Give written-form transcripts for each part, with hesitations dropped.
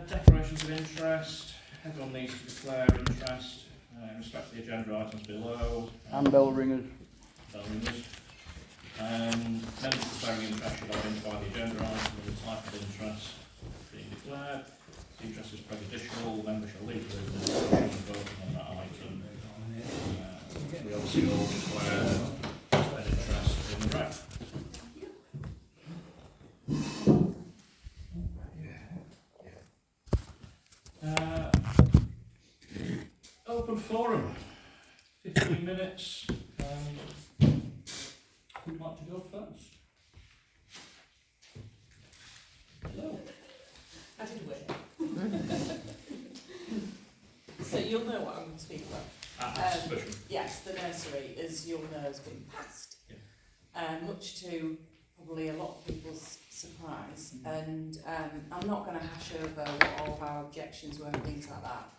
Declarations of interest. Everyone needs to declare interest in respect to the agenda items below. And bell ringers. Bell ringers. Members declaring interest should identify the agenda item and the type of interest being declared. If the interest is prejudicial, members shall leave the room and discussion voting on that item. We obviously all declare an interest in the rep. Open forum, 15 minutes. Who'd like to go first? No. I did wait. So you'll know what I'm going to speak about. Suspicion. Yes, the nursery, as you'll know, has been passed. Yeah. Much to probably a lot of people's surprise. And I'm not going to hash over what all of our objections were and things like that.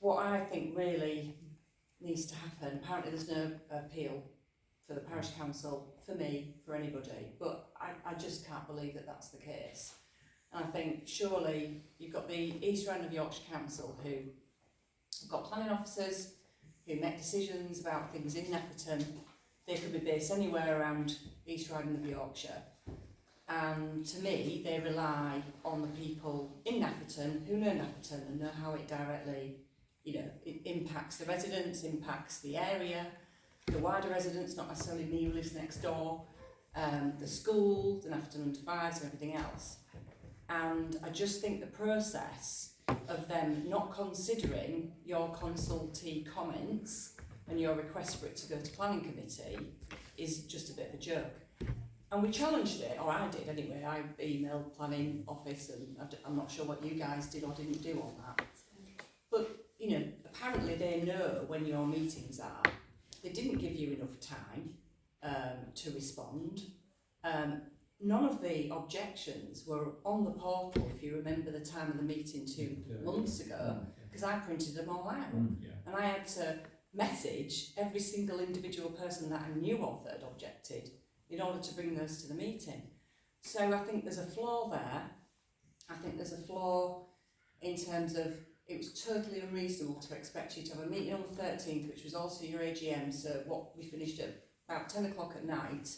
What I think really needs to happen, apparently there's no appeal for the parish council, for me, for anybody, but I just can't believe that that's the case. And I think surely you've got the East End of Yorkshire Council who have got planning officers who make decisions about things in Nefferton. They could be based anywhere around East Riding of Yorkshire. And to me, they rely on the people in Nefferton who know Nefferton and know how it directly, it impacts the residents, impacts the area, the wider residents, not necessarily me who lives next door, the school, the Nefferton Under 5s and everything else. And I just think the process of them not considering your consultee comments and your request for it to go to planning committee is just a bit of a joke. And we challenged it, or I did anyway. I emailed planning office, and I'm not sure what you guys did or didn't do on that. But apparently they know when your meetings are. They didn't give you enough time to respond. None of the objections were on the portal, if you remember the time of the meeting 2 months ago, because I printed them all out. And I had to message every single individual person that I knew of that had objected in order to bring those to the meeting. So I think there's a flaw there. I think there's a flaw in terms of it was totally unreasonable to expect you to have a meeting on the 13th, which was also your AGM, so what we finished at about 10 o'clock at night,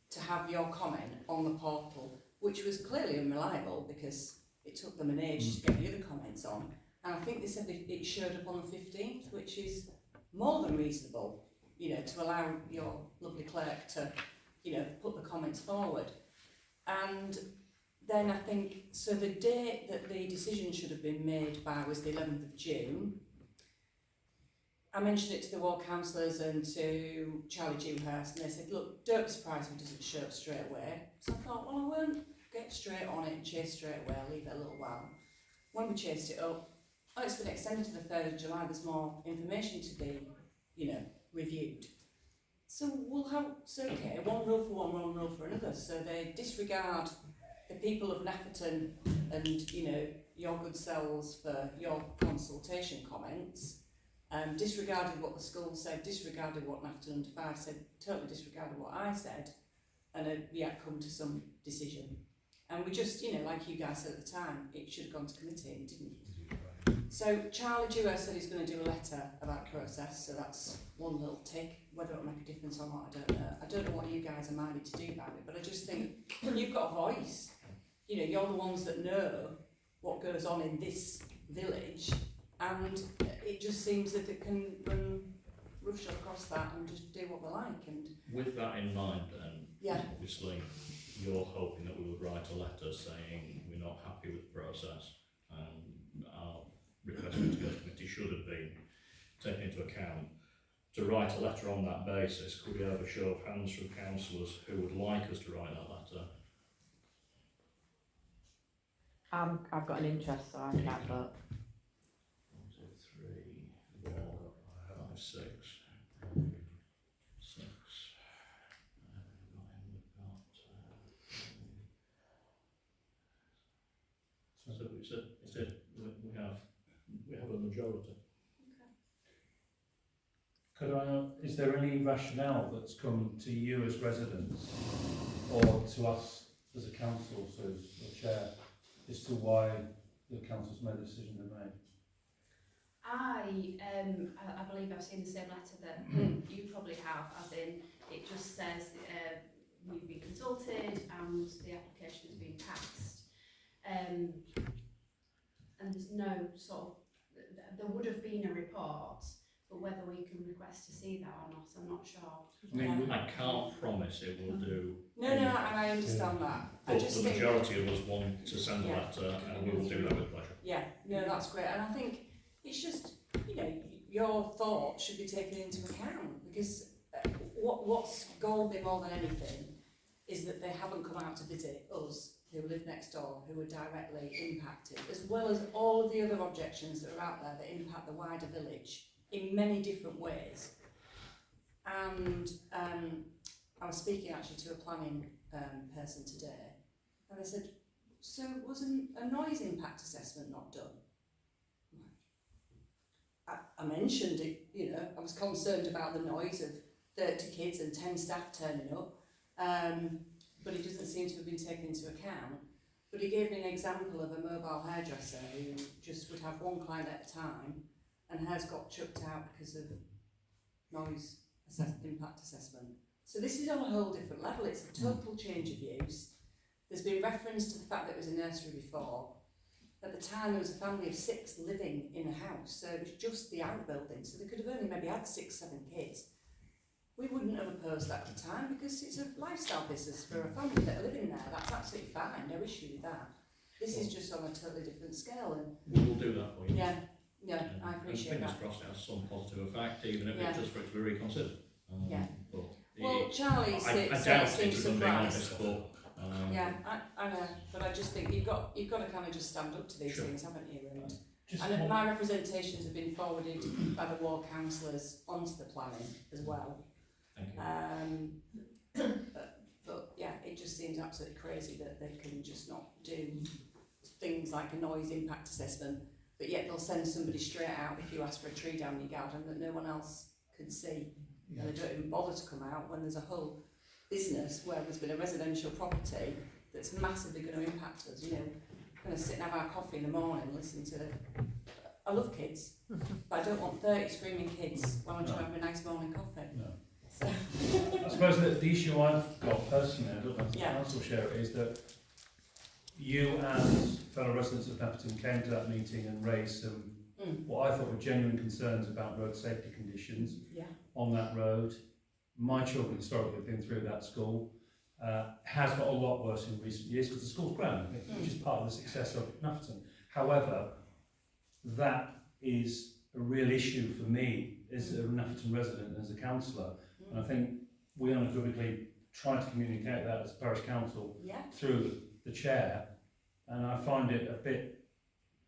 to have your comment on the portal, which was clearly unreliable because it took them an age to get the other comments on. And I think they said it showed up on the 15th, which is more than reasonable, to allow your lovely clerk to, put the comments forward. And then I think, so the date that the decision should have been made by was the 11th of June. I mentioned it to the ward councillors and to Charlie Dewhurst, and they said, look, don't be surprised if it doesn't show up straight away. So I thought, well, I won't get straight on it and chase straight away, I'll leave it a little while. When we chased it up, it's been extended to the 3rd of July, there's more information to be, reviewed. So we'll have, it's okay, one rule for one rule for another. So they disregard the people of Nefferton and, your good selves for your consultation comments, disregarded what the school said, disregarded what Nefferton Under 5 said, totally disregarded what I said, and yet come to some decision. And we just, like you guys said at the time, it should have gone to committee and it didn't. So Charlie Dewhurst said he's going to do a letter about process, so that's one little tick. Whether it'll make a difference or not, I don't know. I don't know what you guys are minded to do about it, but I just think you've got a voice. You're the ones that know what goes on in this village, and it just seems that it can run roughshod across that and just do what they like. And with that in mind, then, obviously, you're hoping that we would write a letter saying we're not happy with the process, and our request to go to committee should have been taken into account. To write a letter on that basis, could we have a show of hands from councillors who would like us to write that letter? I've got an interest, so I can't vote. 1, 2, 3, 4, 5, 6. 6. So we have a majority. Is there any rationale that's come to you as residents or to us as a council, so as the chair, as to why the council's made the decision they made? I believe I've seen the same letter that you probably have, as in it just says we've been consulted and the application has been passed. And there's no sort of, there would have been a report, but whether we can request to see that or not, I'm not sure. I mean, I can't promise it will do. No, and I understand that. I But just the think, majority of us want to send a Yeah. letter, and we will do that with pleasure. yeah, no, that's great. And I think it's just, you know, your thoughts should be taken into account, because what's galled me more than anything is that they haven't come out to visit us who live next door, who are directly impacted, as well as all of the other objections that are out there that impact the wider village in many different ways. And I was speaking actually to a planning person today, and I said, so was a noise impact assessment not done? I mentioned it, you know, I was concerned about the noise of 30 kids and 10 staff turning up, but it doesn't seem to have been taken into account. But he gave me an example of a mobile hairdresser who just would have one client at a time, and hers got chucked out because of noise impact assessment. So this is on a whole different level. It's a total change of use. There's been reference to the fact that it was a nursery before. At the time there was a family of 6 living in a house, so it was just the outbuilding, so they could have only maybe had 6, 7 kids. We wouldn't have opposed that at the time because it's a lifestyle business for a family that are living there. That's absolutely fine, no issue with that. This is just on a totally different scale, and We will do that for you. yeah, I appreciate and that. fingers crossed it has some positive effect, even if Yeah. it's just for it to be reconsidered. Yeah. But Well, Charlie I said doubt seemed it, if I'm being honest, surprised. but Yeah, I know, but I just think you've got to kind of just stand up to these Sure. things, haven't you? Just And one- my representations have been forwarded by the ward councillors onto the planning as well. thank you. But yeah, it just seems absolutely crazy that they can just not do things like a noise impact assessment, but yet they'll send somebody straight out if you ask for a tree down your garden that no one else can see. Yeah. And they don't even bother to come out when there's a whole business where there's been a residential property that's massively going to impact us. You know, we're going to sit and have our coffee in the morning and listen to. I love kids, but I don't want 30 screaming kids while I'm trying to have a nice morning coffee. No. So, I suppose that the issue I've got personally, I don't know if the Yeah. council share it, is that you and fellow residents of Nafferton came to that meeting and raised some what I thought were genuine concerns about road safety conditions yeah, on that road. My children historically have been through that school. Has got a lot worse in recent years because the school's grown, which is part of the success of Nafferton. However, that is a real issue for me as a Nafferton resident and as a councillor. And I think we unequivocally try to communicate that as parish council yeah, through the chair, and I find it a bit,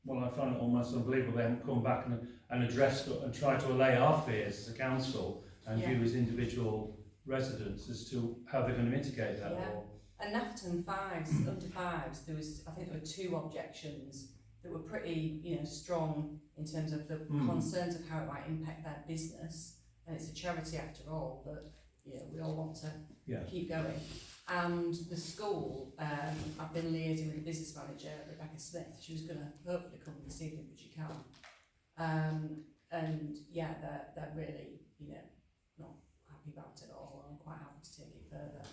well, I find it almost unbelievable they haven't come back and addressed and tried to allay our fears as a council and Yeah. you as individual residents as to how they're going to mitigate that. Yeah. Or, And Nafferton fives, under fives, I think there were 2 objections that were pretty, you know, strong in terms of the concerns of how it might impact their business. And it's a charity after all that, you know, we all want to Yeah. keep going. And the school, I've been liaising with the business manager, Rebecca Smith. She was going to hopefully come this evening, but she can't. And yeah, they're really, you know, not happy about it at all, and I'm quite happy to take it further.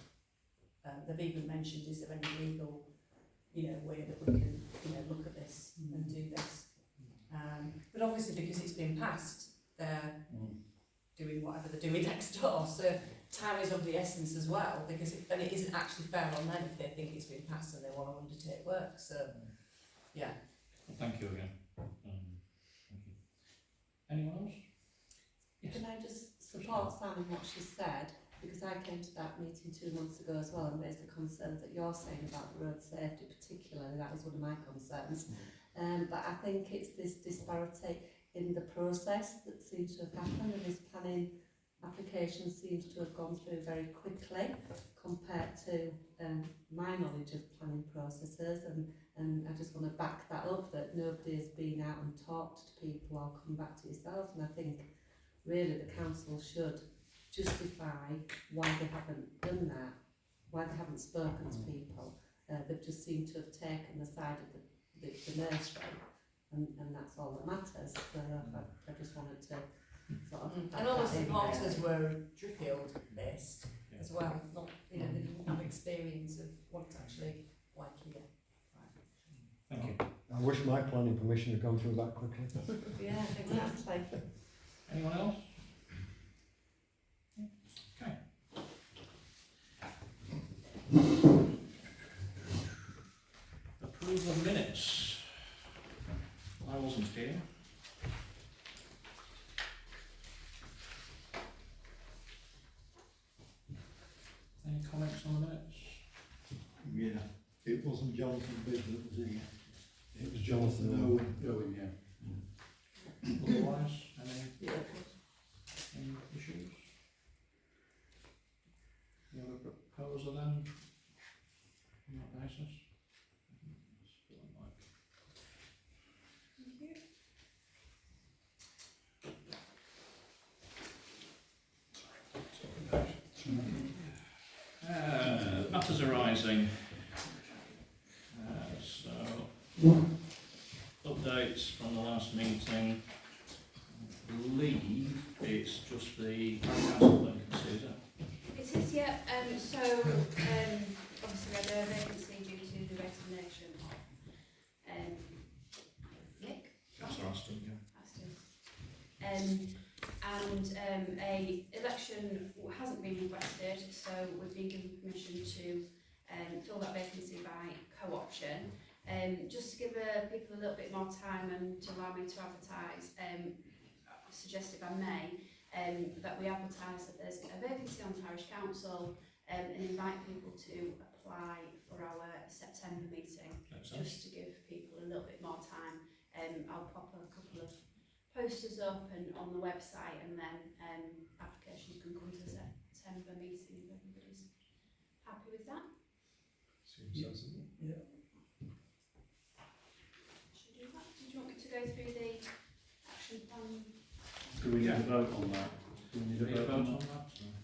They've even mentioned, is there any legal, you know, way that we can, you know, look at this and do this? But obviously because it's been passed, they're doing whatever they're doing next door. So time is of the essence as well, because then it isn't actually fair on them if they think it's been passed and they want to undertake work. So yeah. Well, thank you again. Thank you. Anyone else? Yes. Can I just support Sam in what she said? Because I came to that meeting 2 months ago as well and raised the concerns that you're saying about road safety particularly. That was one of my concerns. But I think it's this disparity in the process that seems to have happened, and this planning application seems to have gone through very quickly compared to my knowledge of planning processes, and I just want to back that up, that nobody has been out and talked to people or come back to yourselves, and I think really the council should justify why they haven't done that, why they haven't spoken to people. They've just seemed to have taken the side of the the nursery, and that's all that matters. So I just wanted to sort of. And all the supporters were Driffield based as well, not, you know, they didn't have experience of what it's actually like here. Thank you. I wish my planning permission had gone through that quickly. Yeah, exactly. Anyone else? Okay. Approval of minutes. I wasn't here. Any comments on the minutes? Yeah, it wasn't Jonathan Bigg that was here. It was Jonathan Owen. Owen, yeah. Otherwise, any issues? You have a proposal then, on that basis? It's feeling like- Matters arising. So, updates from the last meeting. I believe it's just the council vacancy, is it? It is, yeah. Obviously we had a vacancy due to the resignation of Nick Councillor Aston, yeah. Aston. A election hasn't been requested, so we've been given permission to fill that vacancy by co-option. Just to give people a little bit more time and to allow me to advertise, I suggest if I may, that we advertise that there's a vacancy on the parish council and invite people to apply for our September meeting, Makes sense. just to give people a little bit more time. I'll pop a couple of posters up and on the website, and then applications can come to the September meeting if everybody's happy with that. Seems sensible. Yeah. Should we do that? Did you want me to go through the action plan? Do we need a vote on that? Do we need a vote on that?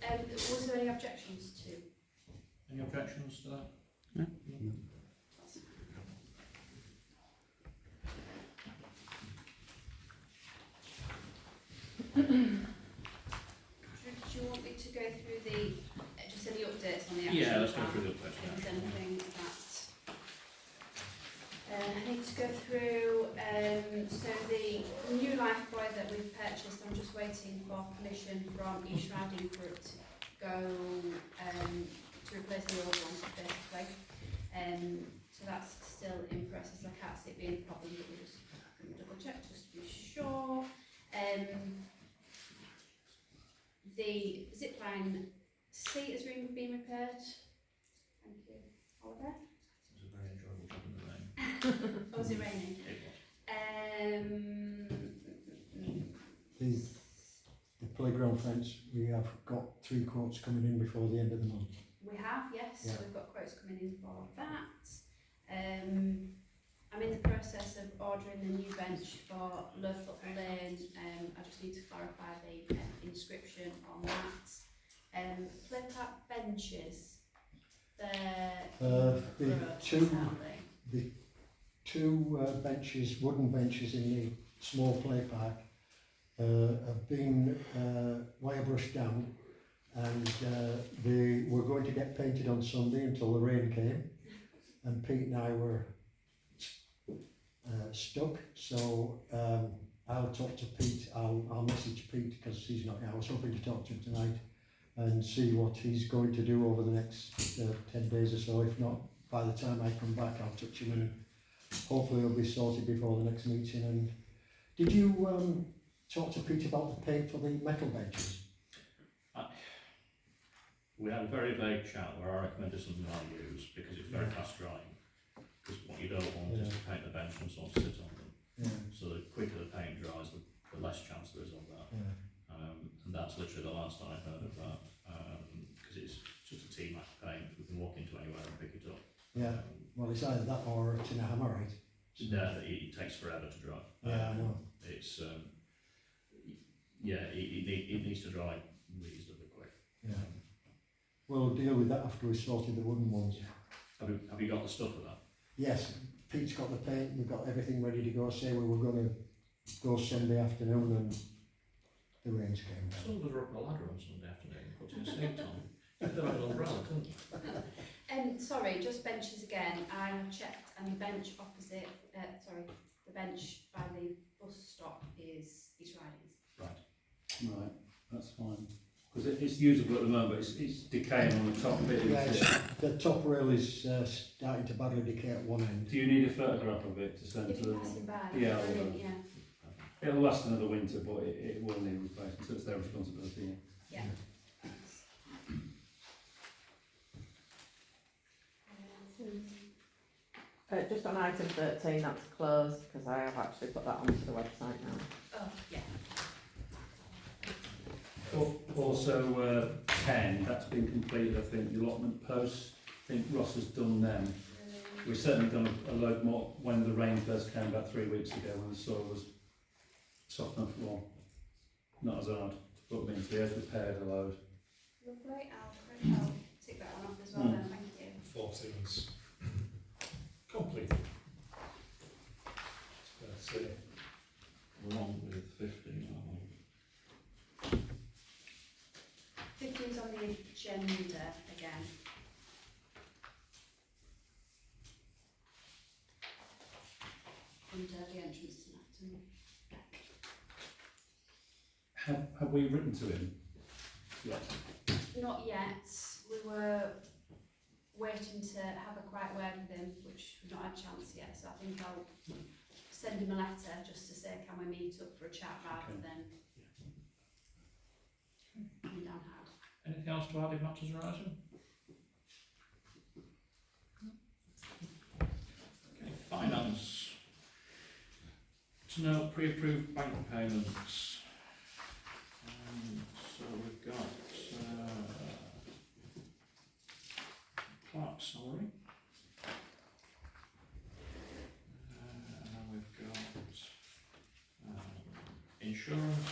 that? Was there any objections to? Any objections to that? That's fine. Do you want me to go through the, just any updates on the action Yeah, let's go plan? through the updates. If there's anything that I need to go through, so the new life buoy that we've purchased, I'm just waiting for permission from East Riding for it to go to replace the old ones basically. So that's still in process. I can't see it being a problem, but we'll just double check just to be sure. The zipline seat has been repaired. Thank you, Oliver. It was a very enjoyable job in the rain. Oh, was it raining? It was. The playground fence, we have got 3 quotes coming in before the end of the month. We have, yes. Yeah. We've got quotes coming in for that. I'm in the process of ordering the new bench for Lowfoot Lane. I just need to clarify the inscription on that. Play park benches. They're The roads, two- aren't they? The 2 benches, wooden benches in the small play park have been wire brushed down, and they were going to get painted on Sunday until the rain came, and Pete and I were stuck, so I'll talk to Pete. I'll message Pete because he's not here. I was hoping to talk to him tonight and see what he's going to do over the next 10 days or so. If not, by the time I come back I'll touch him and hopefully it'll be sorted before the next meeting. And did you talk to Pete about the paint for the metal benches? We had a very vague chat where I recommended something I use because it's very fast drying. Because what you don't want is to paint the bench and someone to sit on them. Yeah. So the quicker the paint dries, the less chance there is of that. Yeah. And that's literally the last I heard of that. Because it's just a T-Mac paint. We can walk into anywhere and pick it up. Yeah. Well, it's either that or a tin of hammerite. Yeah, it takes forever to dry. Yeah, I know. It's it needs to dry reasonably quick. Yeah. We'll deal with that after we've sorted the wooden ones. Have you got the stuff for that? Yes, Pete's got the paint, we've got everything ready to go, say we were going to go Sunday afternoon and the rains came down. Some of us were up a ladder on Sunday afternoon, putting a seat on. Could have had an umbrella, couldn't you? Sorry, just benches again. I have checked, and the bench opposite, the bench by the bus stop is Riley's. Right, that's fine. Because it's usable at the moment, but it's decaying on the top bit. Yeah, isn't it? the top rail is starting to badly decay at one end. Do you need a photograph of it to send If to you're them? passing by, Yeah, that's I will. brilliant, yeah. It'll last another winter, but it will need replacing, so it's their responsibility. Yeah. Just on item 13, that's closed, because I have actually put that onto the website now. Oh, yeah. Also, 10, that's been completed, I think, the allotment posts. I think Ross has done them. We've certainly done a load more when the rain first came about 3 weeks ago, when the soil was soft enough for not as hard to put them in, so he has repaired a load. Lovely. I'll tick that one off as well then, thank you. 14's completed. That's it. Along with 15, aren't we? 15's on the agenda again. Under the entrance to Nafton. Have we written to him? Yes. Not yet. We were waiting to have a quiet word with him, which we've not had a chance yet, so I think I'll send him a letter just to say, can we meet up for a chat rather than coming down hard. Anything else to add in matters arising? Okay, finance. To note, pre-approved bank payments. So we've got clerk's salary. And we've got insurance.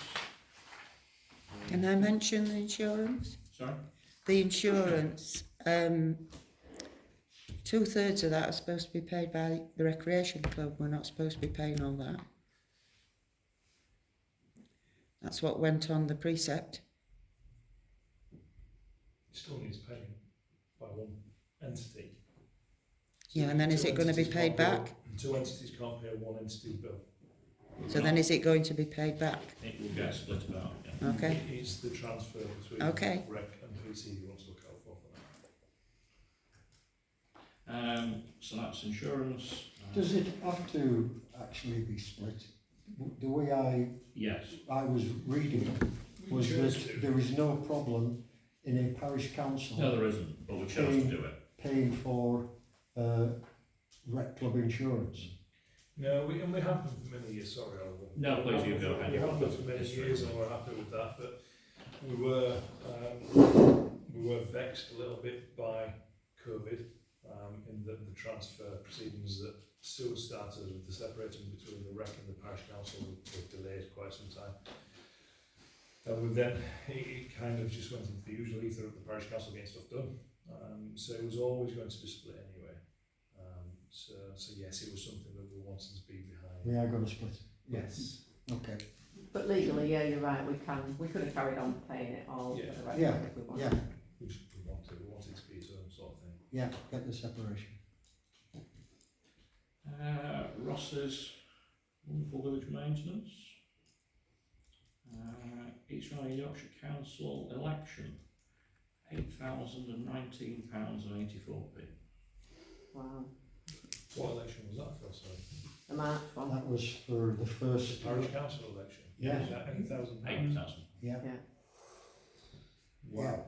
Can I mention the insurance? Sorry? The insurance, 2/3 of that are supposed to be paid by the recreation club. We're not supposed to be paying all that. That's what went on the precept. It still needs paying by one entity. Yeah, and then is it going to be paid back? Two entities can't pay one entity bill. So then is it going to be paid back? It will get split about, yeah. Okay. It's the transfer between Okay. rec and PC you want to look out for that. So that's insurance. Does it have to actually be split? The way Yes. I was reading it was that there is no problem in a parish council No, there isn't, but we chose to do it. paying for rec club insurance. No, we have done for many years, sorry Oliver. No, please, you go ahead. We have done for many History. years and we're happy with that, but we were vexed a little bit by COVID in the transfer proceedings that still started with the separating between the rec and the parish council were delayed quite some time. And then it kind of just went into the usual ether of the parish council getting stuff done. So it was always going to be split anyway. So yes, it was something that we wanted to be behind. We are going to split. Yes. Okay. But legally, yeah, you're right, we could have carried on paying it all Yeah. for the rest Yeah, of it if we wanted. Yeah, We wanted to be its own sort of thing. yeah, get the separation. Ross's wonderful village maintenance. East Rhine Yorkshire Council election. £8,019.84. Wow. What election was that for, sorry? The March one. That was for the first. Parish council election? Yeah. Was that 8,000? 8,000. Yeah. Wow.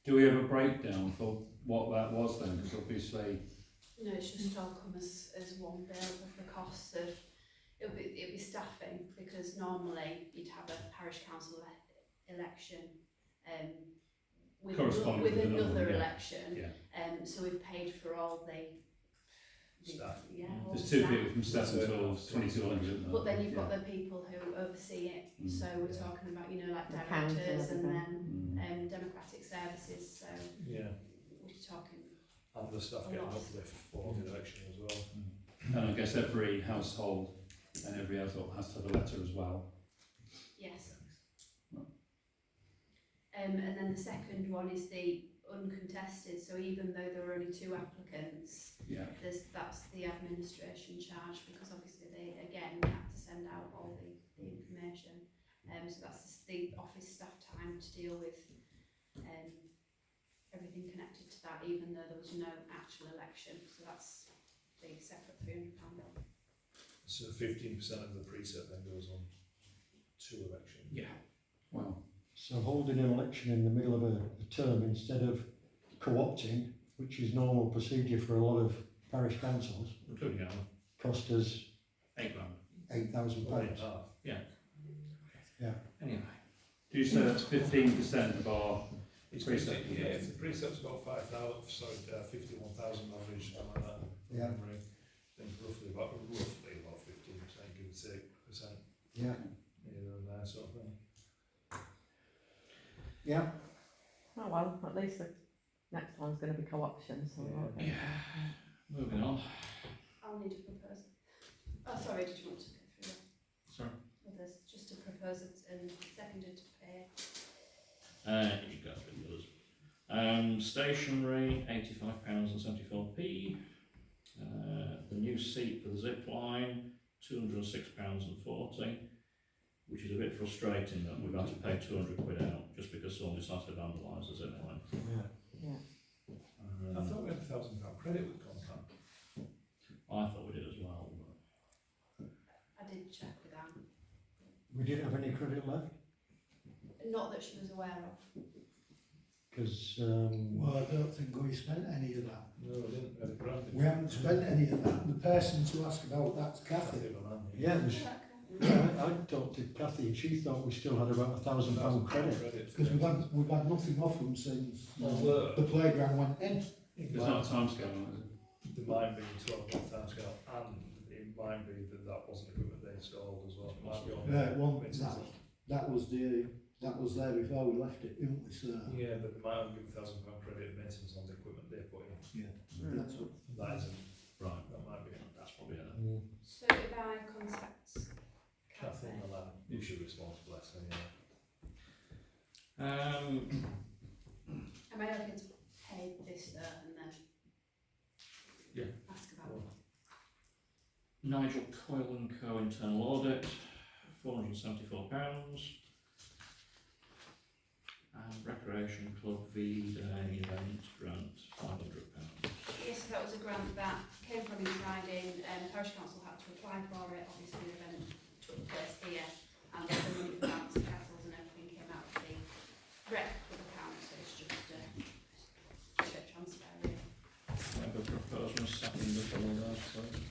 Do we have a breakdown for what that was then? Because obviously, No, it's just all come as one bill of the costs of, it'll be staffing, because normally you'd have a parish council election with Corresponding with another another one, yeah. election. yeah. So we've paid for all the Staff. Yeah, all There's the two staff. people from 7 till 2200, isn't there? But then you've yeah. got the people who oversee it. Mm. So we're Yeah. talking about, like The council directors and and then Mm. democratic services. So Yeah. we're talking. And the staff A get an lot. uplift for the election as well. And I guess every household and every household has to have a letter as well. Yes. And then the second one is the uncontested, so even though there were only 2 applicants, Yeah. that's the administration charge, because obviously they again have to send out all the information. So that's the office staff time to deal with everything connected to that, even though there was no actual election. So that's the separate £300 bill. So 15% of the precept then goes on to election. Yeah. Wow. So holding an election in the middle of a term instead of co-opting, which is normal procedure for a lot of parish councils, Including our cost us £8,000. £8,000. Anyway. Do you say that's 15% of our It's precept? yeah, if the precept's got 51,000 average, something like that. Yeah. Then roughly about 15%, give or take percent. Yeah. Either of that sort of thing. Yeah. Oh well, at least the next one's going to be co-option, so we won't get that. Moving on. I'll need a proposal. Oh, sorry, did you want to go through that? Sorry. Others, just a proposal and seconded to pay. You go through the others. Stationery, £85.74p. The new seat for the zip line, £206.40, which is a bit frustrating that we've had to pay 200 quid out just because someone decided to vandalise the zip line. I thought we had £1,000 credit with Compact. I thought we did as well. I did check with Anne. We didn't have any credit left Not that she was aware of. because Well, I don't think we spent any of that. No, we didn't. We had a grant. We haven't spent any of that. The person to ask about that's Kathy. yeah, it was, I talked to Kathy and she thought we still had about £1,000 credit. Because we've had nothing off them since Although, the playground went in. There's not a time scale on it. there might be 12-month timescale, and it might be that wasn't equipment they installed as well. It might be on Yeah, well, maintenance. that was there before we left it, didn't we? So Yeah, but they might only give £1,000 credit maintenance on the equipment they put in. that's what. That isn't, Right, that might be that's probably it. So if I contact Kathy Kathy, Milan, if she's responsible, that's anyway. am I looking to pay this and then ask about it? Nigel Coyle and Co internal audit, £474. And Recreation Club V-Day event grant, £500. Yes, so that was a grant that came from East Riding, Parish Council had to apply for it, obviously the event took place here, and the money for that, the castles and everything came out of the rec club account, so it's just a check transfer really. I have a proposal, second of all those, please.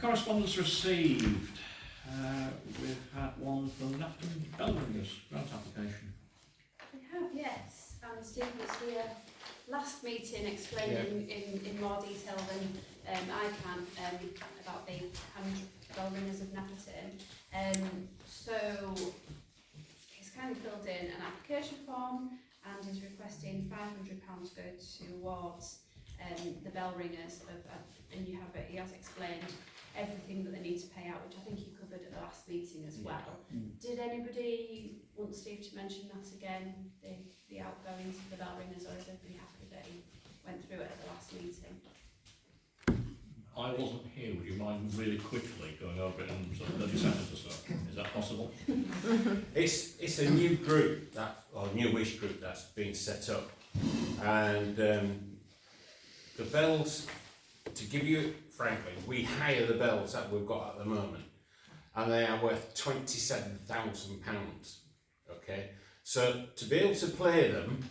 Correspondence received. We've had one from Nafton Belringers, grant application. We have, yes, and Steve was here last meeting explaining in more detail than I can about the bell ringers of Nafton. So he's kindly filled in an application form and is requesting £500 go towards the bell ringers and you have it, he has explained everything that they need to pay out, which I think he covered at the last meeting as well. Did anybody want Steve to mention that again, the outgoings of the bell ringers, or is everybody happy that he went through it at the last meeting? I wasn't here, would you mind really quickly going over it in sort of 30 seconds or so? Is that possible? It's a new group, or newish group that's been set up, and the bells, to give you frankly, we hire the bells that we've got at the moment, and they are worth £27,000. Okay, so to be able to play them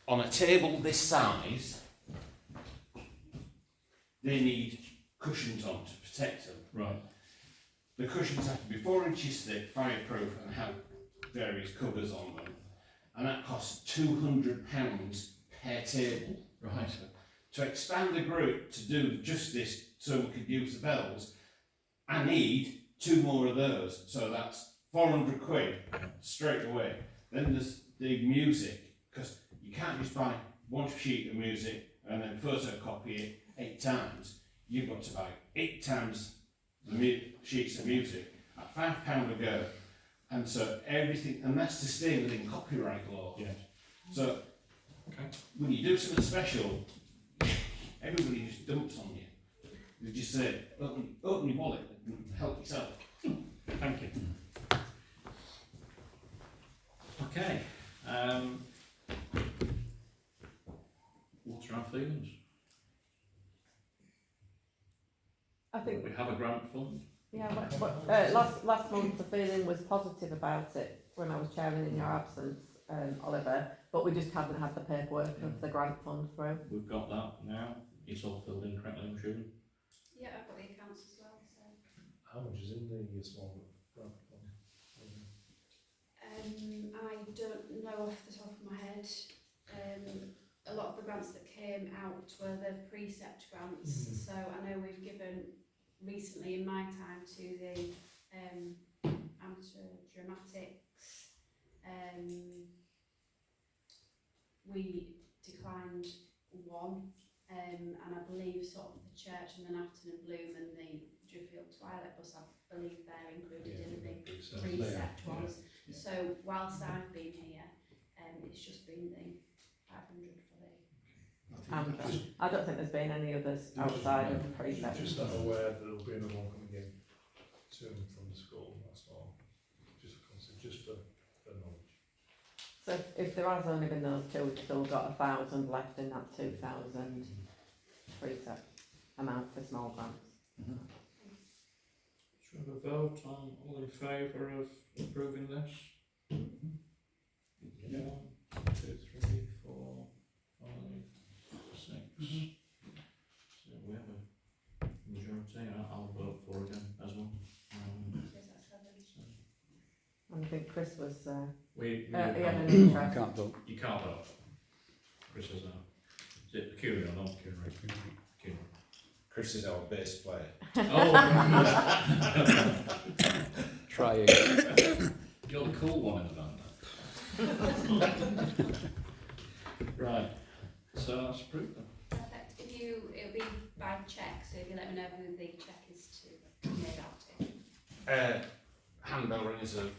on a table this size, they need cushions on to protect them. Right. The cushions have to be 4 inches thick, fireproof, and have various covers on them, and that costs £200 hair table. Right. To expand the group to do just this so we could use the bells, I need 2 more of those. So that's 400 quid straight away. Then there's the music, because you can't just buy one sheet of music and then photocopy it 8 times. You've got to buy 8 times the sheets of music at £5 a go. And so everything, and that's to stay within copyright law. Yes. So when you do something special, everybody just dumps on you. They just say, open your wallet and help yourself. Thank you. Okay. What's our feelings? I think, We have a grant fund. yeah, last month the feeling was positive about it when I was chairing in your absence, Oliver, but we just hadn't had the paperwork of the grant fund through. We've got that now. It's all filled in correctly, I'm assuming. Yeah, I've got the accounts as well, so. How much is in the small grant fund? I don't know off the top of my head. A lot of the grants that came out were the precept grants, so I know we've given recently in my time to the amateur dramatics. We declined one, and I believe sort of the church and the Nafton and Bloom and the Drewfield Twilight Bus, I believe they're included in the precept ones. Yeah. So whilst I've been here, it's just been the 500 for the. I don't think there's been any others outside of the precept. Just I'm aware that there'll be another one coming in soon from the school, that's all. Just a concept, just for knowledge. So if there has only been those two, we've still got 1,000 left in that 2,000 precept amount for small grants. Should we have a vote on all in favour of approving this? Yeah. 1, 2, 3, 4, 5, 6. So we have a majority. I'll vote for again as well. And I think Chris was, We he had an you interest. Can't vote. can't vote. Chris has no. Is it Curie or not Curie? Curie. Chris is our bass player. Oh, Try again. you're the cool one in the band. Right. So that's approved then. Perfect. It'll be by cheque, so if you let me know who the cheque is to be made out to. Handbell ringers of,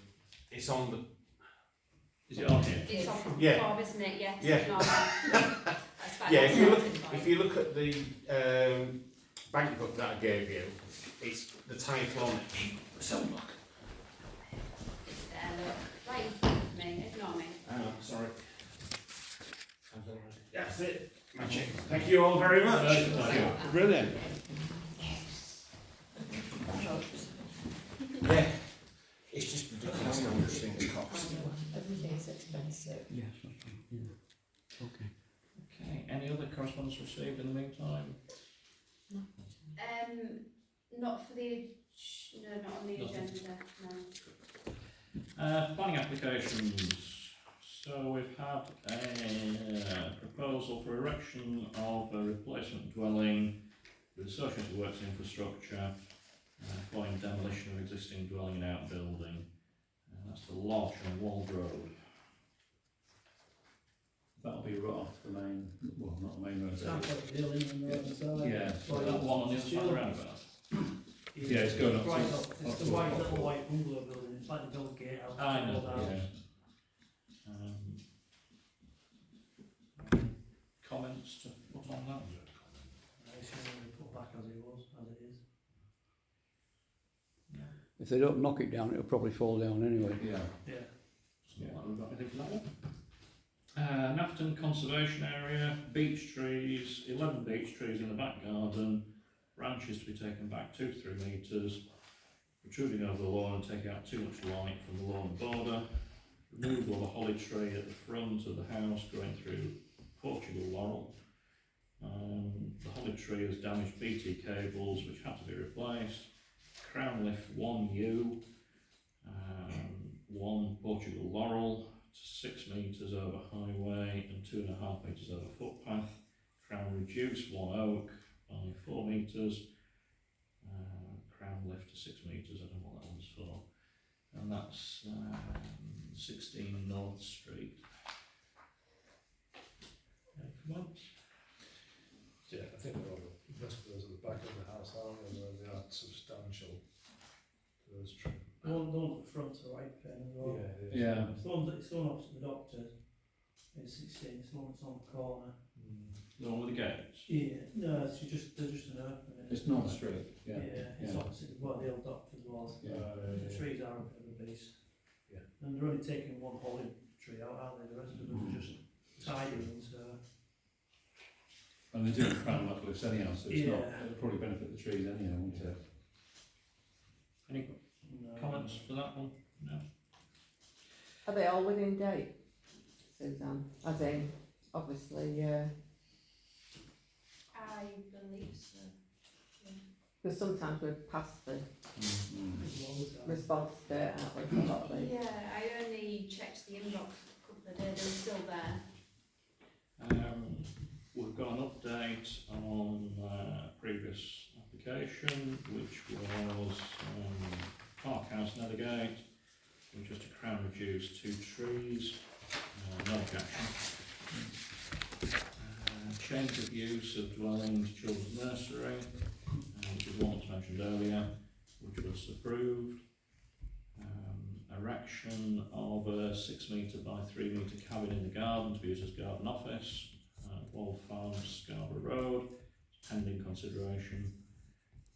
it's on the, Is it on here? It's on the Yeah. form, isn't it? Yes. Yeah. No, that's fine. yeah, That's if you look, sorted for if you look at the bank book that I gave you, it's the title on it. So look. It's there, look. Right in front of me, ignore me. Sorry. That's it. Magic. Thank you all very much. Thank you. Brilliant. Yeah. It's just ridiculous how much things cost. Everything's expensive. Yes, that's right. Yeah. Okay. Okay. Any other correspondence received in the meantime? Not for the, no, not on the Nothing. agenda, no. Planning applications. So we've had a proposal for erection of a replacement dwelling with associated works and infrastructure following demolition of existing dwelling and outbuilding. That's the Lodge on Wald Road. That'll be right off the main, well, not the main road. Sounds like a building on the other side. Yeah. So that one on the other side of the roundabout. Yeah, it's going up to- Right up It's to the white Watford. little white bungalow building, it's like the old gatehouse. I know, old house. yeah. Comments to put on that? I assume they put back as it was, as it is. If they don't knock it down, it'll probably fall down anyway. Yeah. Yeah. Yeah, we've got anything for that one? Nafton Conservation Area, beech trees, 11 beech trees in the back garden, branches to be taken back 2 to 3 metres, protruding over the lawn and taking out too much light from the lawn border, removal of a holly tree at the front of the house going through Portugal laurel. The holly tree has damaged BT cables which had to be replaced. Crown lift 1U, 1 Portugal laurel, to 6 metres over highway and 2.5 metres over footpath. Crown reduce 1 oak by 4 metres. Crown lift to 6 metres, I don't know what that one's for. And that's 16 North Street. Any comments? Yeah, I think they're all, most of those at the back of the house, aren't they, where they aren't substantial. Those true. The one at the front to right pen as well. Yeah. It's the one opposite the doctor's. It's 16, it's the one that's on the corner. The one with the gates? Yeah, no, they're just an open. It's North Street, yeah. It's opposite what the old doctor's was. Yeah. The trees are a bit of a beast. Yeah. And they're only taking one holly tree out, aren't they? The rest of them are just tidying, so. And they're doing crown uplifts anyhow, so it's not, Yeah. it'll probably benefit the trees anyhow, won't it? Any No. comments for that one? No. Are they all within date, Suzanne? As in, obviously, I believe so. because sometimes we're past the Mm. response date, aren't we, for a lot of these? Yeah, I only checked the inbox a couple of days, they were still there. We've got an update on previous application, which was Park House Nethergate, with just a crown reduced 2 trees, no objection. Change of use of dwelling to children's nursery, which was one that's mentioned earlier, which was approved. Erection of a 6 metre by 3 metre cabin in the garden to be used as garden office, Wall Farm, Scarborough Road, pending consideration,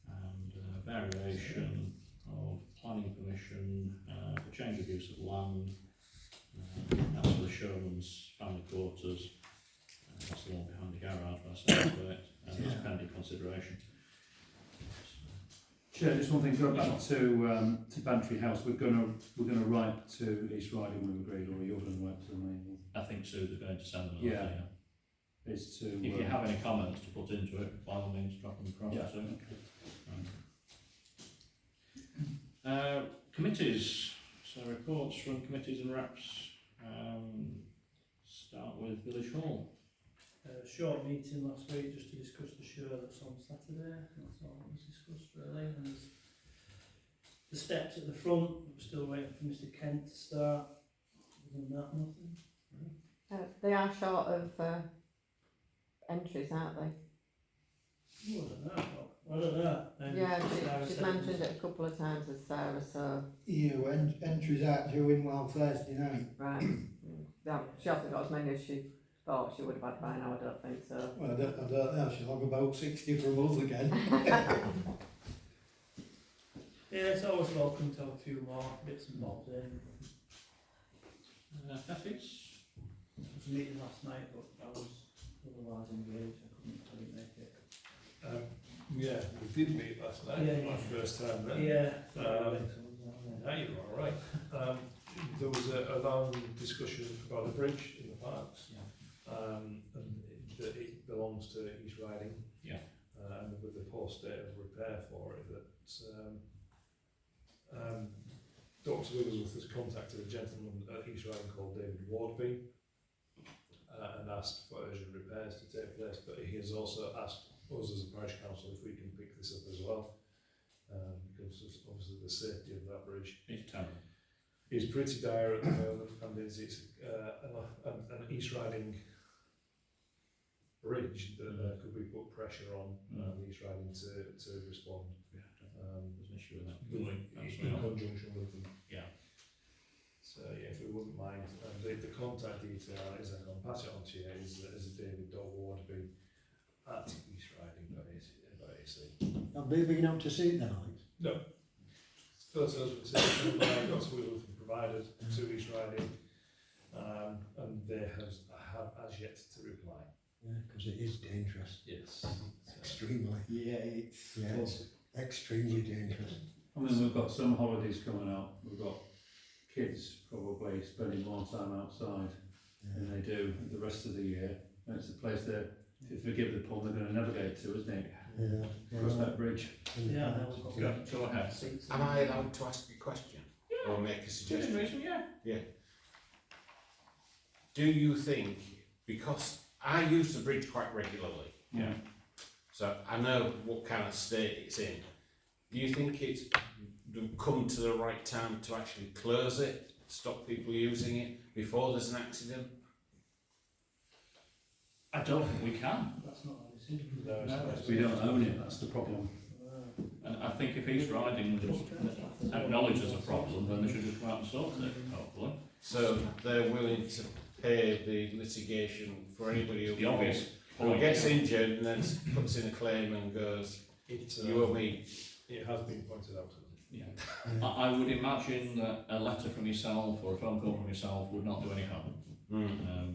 and variation of planning permission for change of use of land. That's for the Showman's family quarters. That's the one behind the garage, by the sound of it, and that's pending consideration. Chair, just one thing, going back to Bantry House, we're gonna write to East Riding, we've agreed, or you're gonna write to them, maybe? I think Sue is going to send them a Yeah. letter, Is to... If you have any comments to put into it, by all means, drop them across Yeah. to committees, so reports from committees and reps. Start with Village Hall. Short meeting last week just to discuss the show that's on Saturday. That's all that was discussed really. And there's the steps at the front. We're still waiting for Mr. Kent to start. Other than that, nothing. They are short of entries, aren't they? Oh, I don't know. Yeah, Sarah she's said- mentioned it a couple of times as Sarah, so, Yeah, entries out due in one Thursday night. right. Yeah, she hasn't got as many as she thought she would have had by now, I don't think so. Well, I don't know, she'll have about 60 for a month again. Yeah, it's always welcome to have a few more bits and bobs in. Feffies. There was a meeting last night, but I was otherwise engaged. I couldn't make it. Yeah, we did meet last night, Yeah, my yeah. first time there. Yeah. Now you're all right. There was a long discussion about the bridge in the parks, and that it belongs to East Riding. Yeah. And with the poor state of repair for it, that Dr. Wigglesworth has contacted a gentleman at East Riding called David Wardby, and asked for urgent repairs to take place, but he has also asked us as a parish council if we can pick this up as well, because of obviously the safety of that bridge. It's terrible. It's pretty dire at the moment, and it's an East Riding bridge that could we put pressure on East Riding to respond. Yeah, there's an issue with that. In conjunction with them. Yeah. So yeah, if we wouldn't mind, the contact detail is, I can pass it on to you, is David Wardby at East Riding .ac. Have they been out to see it tonight? No. Photos were taken by Dr. Wigglesworth and provided to East Riding, and they have as yet to reply. Yeah, because it is dangerous. Yes. Extremely. Yeah, it's extremely dangerous. I mean, we've got some holidays coming up, we've got kids probably spending more time outside than they do the rest of the year. And it's the place that, if you forgive the pun, they're going to navigate to, isn't it? Yeah. Across that bridge. Yeah, Go ahead. Am I allowed to ask a question? Or make a suggestion? Yeah. do you think, because I use the bridge quite regularly, Yeah. so I know what kind of state it's in, do you think it's come to the right time to actually close it, stop people using it before there's an accident? I don't think we can. That's not our decision. No, it's not. We don't own it, that's the problem. And I think if East Riding just acknowledges a problem, then they should just come out and sort it, hopefully. So they're willing to pay the litigation for anybody The obvious who point, gets yeah. injured and then puts in a claim and goes, you owe me. It has been pointed out. Yeah. I would imagine that a letter from yourself or a phone call from yourself would not do any harm.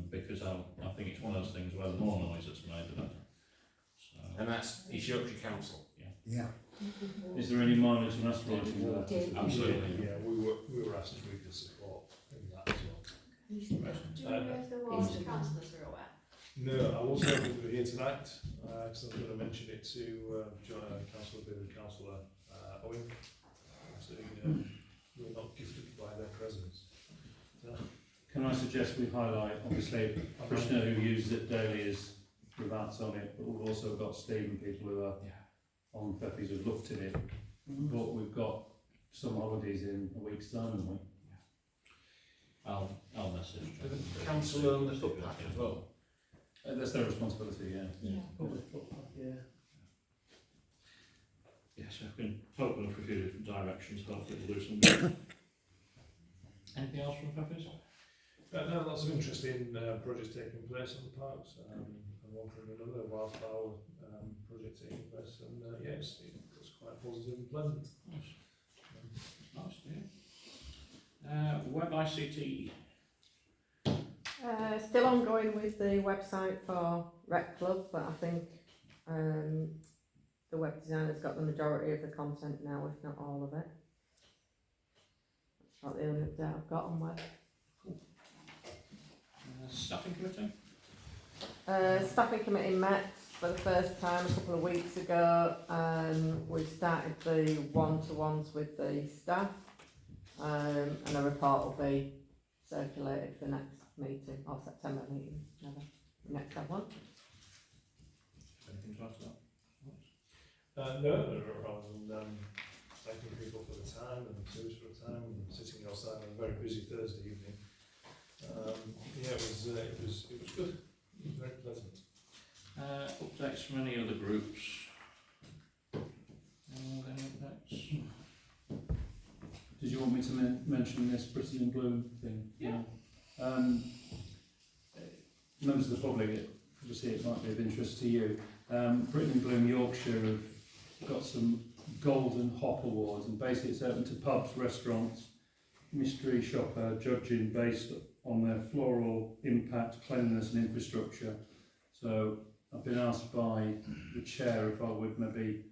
Because I think it's one of those things where the more noise that's made, the better. So, And that's East Yorkshire Council. Yeah. Is there any minors and aspirations with that? absolutely. Yeah, we were asked if we could support in that as well. Do you know if the ward councillors are aware? No, I was hoping to be here tonight, because I'm going to mention it to Councillor Bill and Councillor Owen. So, we're not gifted by their presence. So, Can I suggest we highlight, obviously, Krishna who uses it daily is Ravat's on it, but we've also got Steve and people who are on Peppies who've looked at it. But we've got some holidays in a week's time, haven't we? I'll message. Do the council own the footpath as well? That's their responsibility, yeah. Public footpath, yeah. Yes, I've been poking off a few different directions, hopefully we'll do some good. Anything else from Peppies? no, lots of interesting projects taking place on the parks, and one from another, wildflower project taking place, and yes, it was quite positive and pleasant. Nice. Nice, yeah. Web ICT. Still ongoing with the website for Rec Club, but I think the web designer's got the majority of the content now, if not all of it. That's about the only update I've got on web. Staffing committee? Staffing committee met for the first time a couple of weeks ago, and we've started the one-to-ones with the staff, and a report will be circulated for next meeting, or September meeting, never, next have one. Anything to add to that? No, rather than thanking people for the time and Suze for the time and sitting outside on a very busy Thursday evening. Yeah, it was good. It was very pleasant. Updates from any other groups? Any updates? Did you want me to mention this Britain in Bloom thing? Yeah. Members of the public, obviously it might be of interest to you. Britain in Bloom Yorkshire have got some Golden Hop Awards, and basically it's open to pubs, restaurants, mystery shopper judging based on their floral impact, cleanliness and infrastructure. So I've been asked by the chair if I would maybe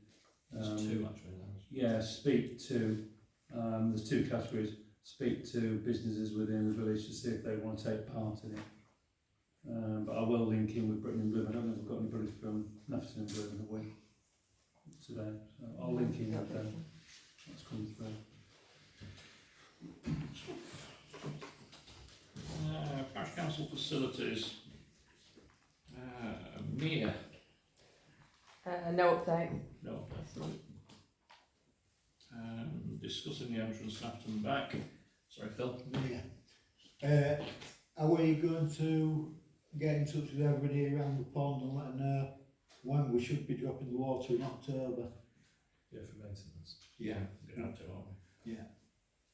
There's two actually. yeah, speak to, there's two categories, speak to businesses within the village to see if they want to take part in it. But I will link in with Britain and Bloom. I don't think we've got anybody from Nafton and Bloom, have we, today? So I'll link in with them. That's come through. Parish Council facilities. Mia. No update No update. this month. Discussing the entrance left and back. Sorry, Phil. Yeah. Are we going to get in touch with everybody around the pond and let them know when we should be dropping the water in October? Yeah, for maintenance. Yeah. We're going to, aren't we? Yeah.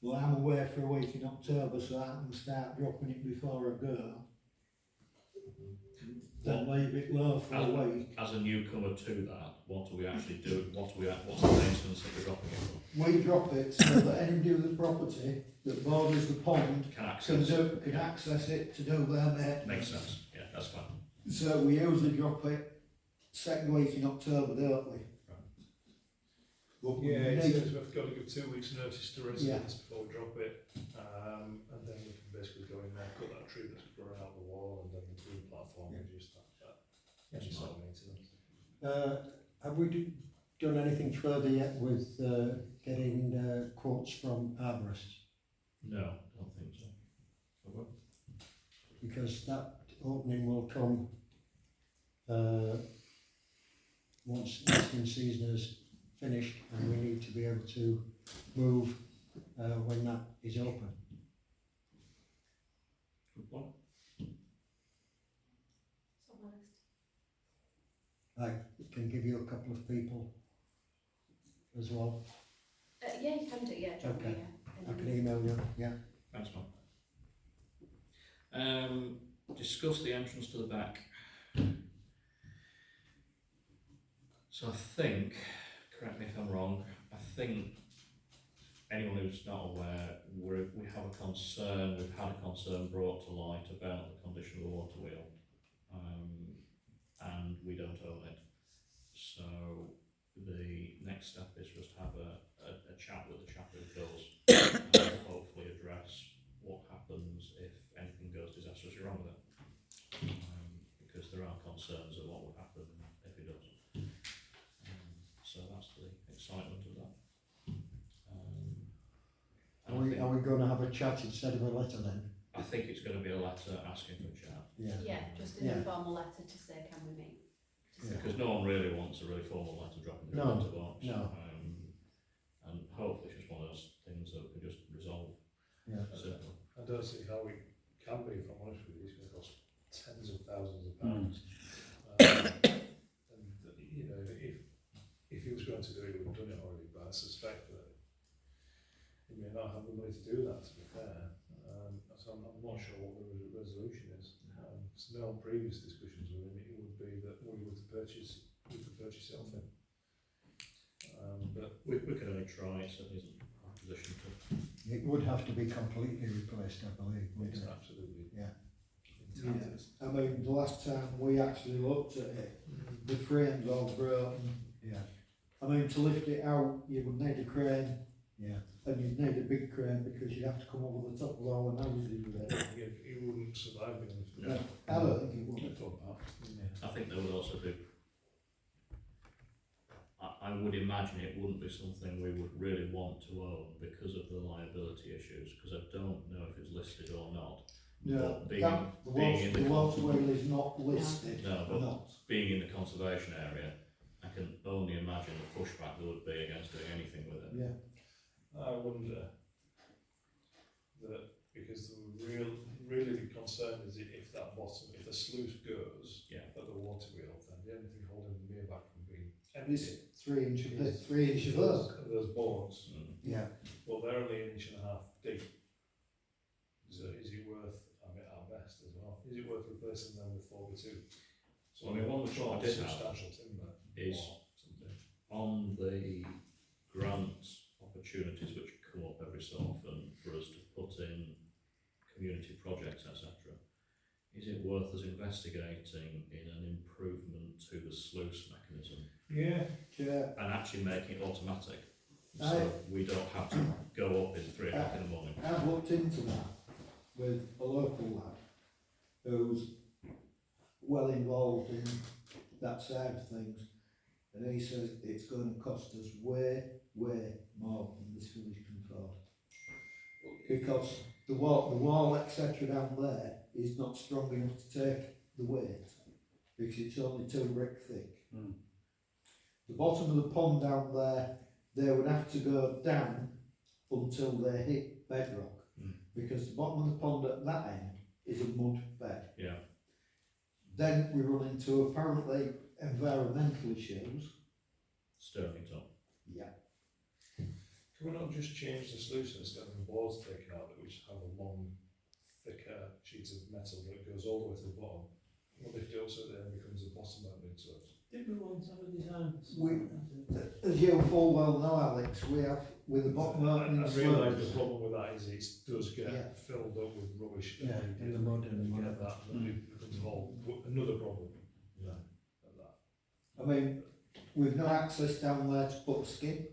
Well, I'm away for a week in October, so I can start dropping it before I go. Then leave it low for a week. As a newcomer to that, what do we actually do? What's the maintenance that we're dropping it for? We drop it so that anybody with the property that borders the pond Can access. can access it to do their maintenance. Makes sense. Yeah, that's fine. So we usually drop it second week in October, don't we? But we Yeah, it need- says we've got to give 2 weeks' notice to residents before we drop it, and then we can basically go in there, cut that tree that's growing out the wall, and then do the platform, reduce that. Any sort of maintenance. Have we done anything further yet with getting quotes from arborists? No, I don't think so. Have we? because that opening will come once nesting season is finished, and we need to be able to move when that is open. Good point. It's on my list. I can give you a couple of people as well. Yeah, you can do, yeah, drop me, Okay. yeah. I can email you, yeah. Thanks, man. Discuss the entrance to the back. So I think, correct me if I'm wrong, I think anyone who's not aware, we have a concern, we've had a concern brought to light about the condition of the water wheel, and we don't own it. So the next step is just to have a chat with the chap who does, and hopefully address what happens if anything goes disastrously wrong with it. Because there are concerns of what would happen if it does. So that's the excitement of that. Are we going to have a chat instead of a letter then? I think it's going to be a letter asking for a chat. Yeah. Yeah, just an informal letter to say, can we meet? Yeah. Because no one really wants a really formal letter dropping in the No, letterbox. no. And hopefully it's just one of those things that we can just resolve. Yeah. Certainly. I don't see how it can be, if I'm honest with you. It's going to cost tens of thousands of pounds. And you know, if he was going to do it, he would have done it already. But I suspect that he may not have the money to do that. To be fair, so I'm not sure what the resolution is. So no previous discussions with him, it would be that we could purchase it off him. But We can only try, it certainly isn't our position to. It would have to be completely replaced, I believe, wouldn't it? absolutely. Yeah. I mean, the last time we actually looked at it, the frame's all broken. Yeah. I mean, to lift it out, you would need a crane, Yeah. and you'd need a big crane because you'd have to come over the top of all the houses with it. He wouldn't survive being lifted. No, I don't think it would. I think there would also be. I would imagine it wouldn't be something we would really want to own because of the liability issues, because I don't know if it's listed or not. No, But being in the water wheel is not listed. No, but Not. being in the conservation area, I can only imagine the pushback there would be against doing anything with it. Yeah. I wonder that because the really the concern is if that bottom, if the sluice goes at the water wheel, then the only thing holding the mere back from being It's empty 3 inch of earth. those boards. Yeah. Well, they're only 1.5 inches deep. So is it worth, I mean, at best as well, is it worth replacing them with 4x2? So I mean, one which I did have substantial timber is or something. on the grant opportunities which come up every so often for us to put in community projects, etc. Is it worth us investigating in an improvement to the sluice mechanism? Yeah. And actually making it automatic, so we don't have to go up in 3 o'clock in the morning. I've looked into that with a local lad who's well involved in that side of things, and he says it's going to cost us way more than this village can afford, because the wall etc. down there is not strong enough to take the weight because it's only 2 brick thick. The bottom of the pond down there, they would have to go down until they hit bedrock, because the bottom of the pond at that end is a mud bed. Yeah. Then we run into apparently environmental issues. Stirring it up. Yeah. Can we not just change the sluice instead of the boards taken out, which have a long, thicker sheet of metal that goes all the way to the bottom? We'll lift it up so that it becomes a bottom opening to it. Did we want to have a design? As you full well know, Alex, we have with the bottom opening I realise the problem with that is it does get filled up with rubbish. Yeah, in the mud and you whatever. get that, and it becomes a whole another problem. Yeah. That. I mean, we've no access down there to put a skip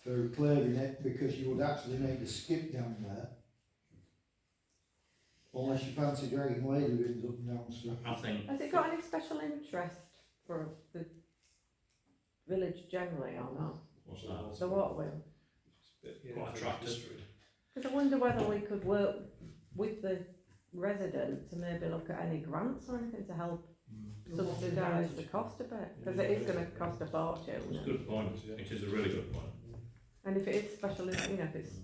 for clearing it, because you would actually need a skip down there. Unless you fancy dragging lady bins up and down the street. I think. Has it got any special interest for the village generally or not? What's that? The water wheel? Quite attractive. Because I wonder whether we could work with the resident to maybe look at any grants or anything to help subsidise the cost a bit, because it is going to cost a fortune. It's a good point. It is a really good point. And if it is special, if it's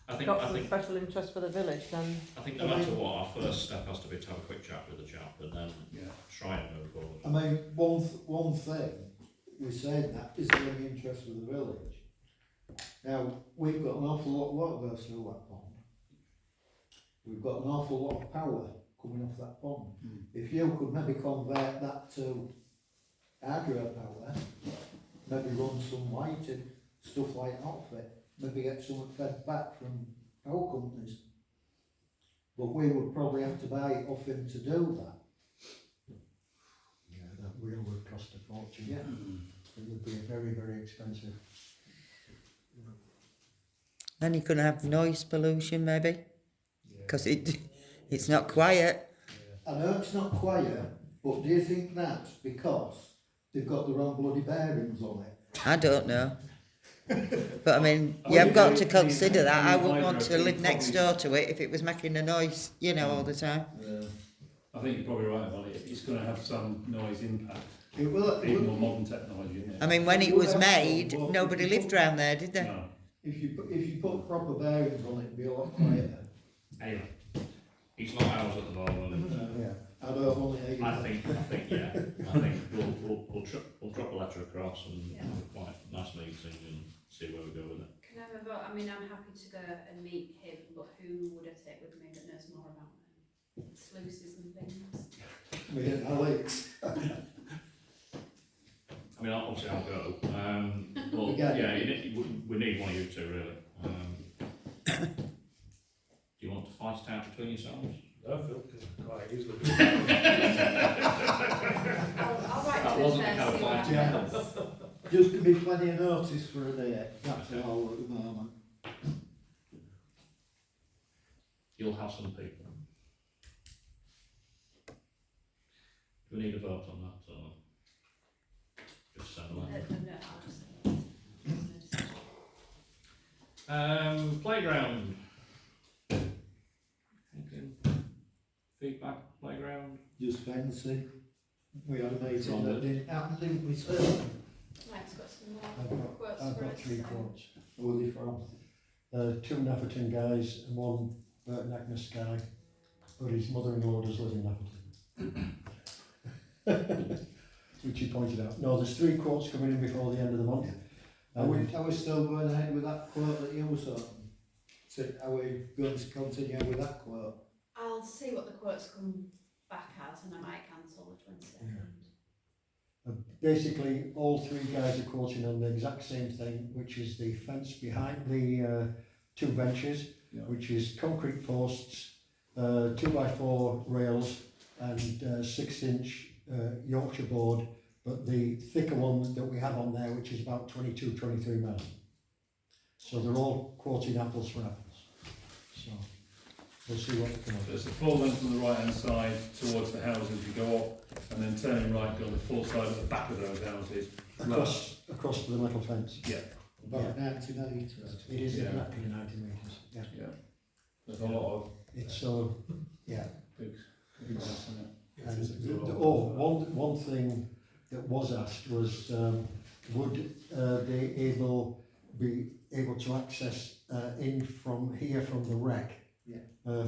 I think, got I some think, special interest for the village, then I think no matter what, our first step has to be to have a quick chat with the chap and then try and move forward. I mean, one thing, we're saying that, is there any interest of the village? Now, we've got an awful lot of water goes through that pond. We've got an awful lot of power coming off that pond. If you could maybe convert that to hydropower, maybe run some lighting, stuff like that off it, maybe get something fed back from power companies. But we would probably have to buy it off him to do that. Yeah, that really would cost a fortune. Yeah. It would be very, very expensive. Then you could have noise pollution maybe, because it's not quiet. I know it's not quiet, but do you think that's because they've got the wrong bloody bearings on it? I don't know. But I mean, you've got to consider that. I wouldn't want to live next door to it if it was making a noise, you know, all the time. I think you're probably right, Molly. It's going to have some noise impact. It will. Even more modern technology, isn't it? I mean, when it was made, nobody lived round there, did they? No. If you put proper bearings on it, it'd be a lot quieter. Anyway, it's not ours at the moment. Yeah, I don't want it. I think, yeah. I think we'll drop a letter across and have a quite nice meeting and see where we go with it. Can I have a vote? I mean, I'm happy to go and meet him, but who would I take with me that knows more about sluices and things? Me and Alex. I mean, obviously I'll go. But Again. yeah, we need one of you two really. Do you want to fight it out between yourselves? No, Phil, because quite easily. I'll write That to him wasn't the first, kind of see what fight. happens. Just give me plenty of notice for a day. That's all at the moment. You'll have some people. Do we need a vote on that or just send a letter? No, I'll just say it. Playground. Anything? Feedback, playground? Just fancy. We had a meeting Solid. that didn't happen, didn't we, sir? Mike's got some I've more got, quotes I've for got us. 3 so- quotes. Who are they from? 2 Nafferton guys and 1 Burton Agnes guy, but his mother-in-law does live in Nafferton. Which he pointed out. No, there's 3 quotes coming in before the end of the month. Are we still going ahead with that quote that you was on? So are we going to continue with that quote? I'll see what the quotes come back as and I might cancel the 22nd. Basically, all 3 guys are quoting on the exact same thing, which is the fence behind the 2 benches, which is concrete posts, 2x4 rails and 6-inch Yorkshire board, but the thicker one that we have on there, which is about 22-23 mil. So they're all quoting apples for apples. So we'll see what they come up So with. it's the full length from the right hand side towards the houses, you go up and then turning right, go on the full side at the back of those houses. Across to the metal fence. Yeah. About 90 metres. It is Yeah. exactly 90 metres. Yeah. Yeah. There's a lot of It's so, yeah. big house in it. And one thing that was asked was, would they be able to access in from here from the wreck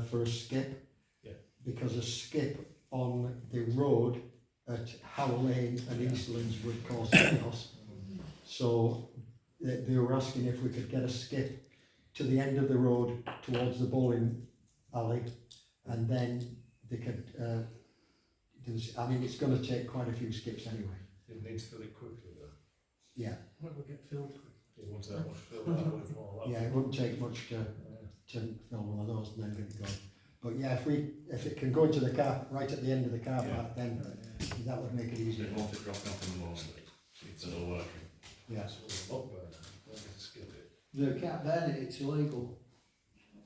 for a skip? Yeah. Because a skip on the road at Howell Lane and Eastlands would cause chaos. So they were asking if we could get a skip to the end of the road towards the bowling alley, and then they could. I mean, it's going to take quite a few skips anyway. You'd need to fill it quickly though. Yeah. When it will get filled. You won't have much fill that away from all that. Yeah, it wouldn't take much to fill one of those and then get it going. But yeah, if it can go into the car right at the end of the car park, then that would make it easier. They want it dropping off in the morning, it's all working. Yeah. It's a lot burner. Don't get to skip it. No, can't burn it, it's illegal.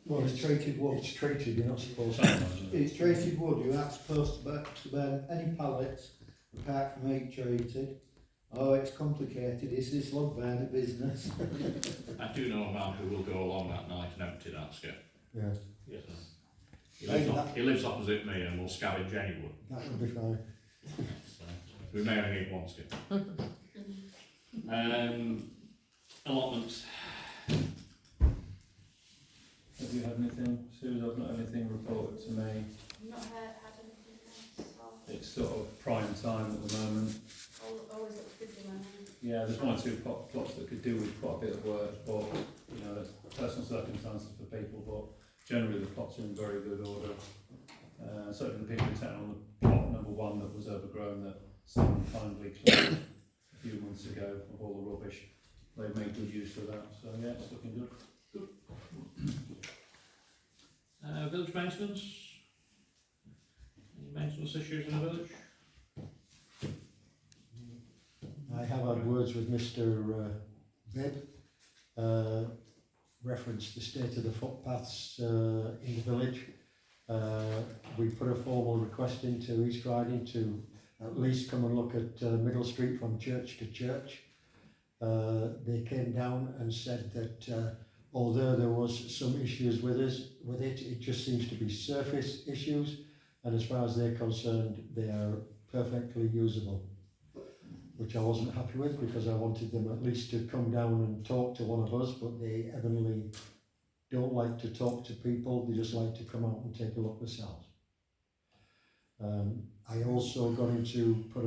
Well, it's treated wood. It's treated, you're not supposed to. It's treated wood, you're not supposed to burn any pallets apart from heat treated. Oh, it's complicated, it's this log burner business. I do know a man who will go along that night and empty that skip. Yeah. Yes. He lives opposite me and will scavenge any wood. That would be fine. So we may only need one skip. Allotments. Have you had anything? Sue's, I've not had anything reported to me. I've not had anything else. It's sort of prime time at the moment. Always looks busy when Yeah, there's one or two plots that could do with quite a bit of work, but, you know, there's personal circumstances for people, but generally the plots are in very good order. Certainly the people in town on the plot number 1 that was overgrown, that someone kindly cleared a few months ago of all the rubbish. They've made good use of that, so yeah, it's looking good. Village maintenance. Any maintenance issues in the village? I have had words with Mr. Bibb, reference the state of the footpaths in the village. We put a formal request into East Riding to at least come and look at Middle Street from church to church. They came down and said that although there was some issues with it, it just seems to be surface issues, and as far as they're concerned, they are perfectly usable, which I wasn't happy with because I wanted them at least to come down and talk to one of us, but they evidently don't like to talk to people, they just like to come out and take a look themselves. I also got him to put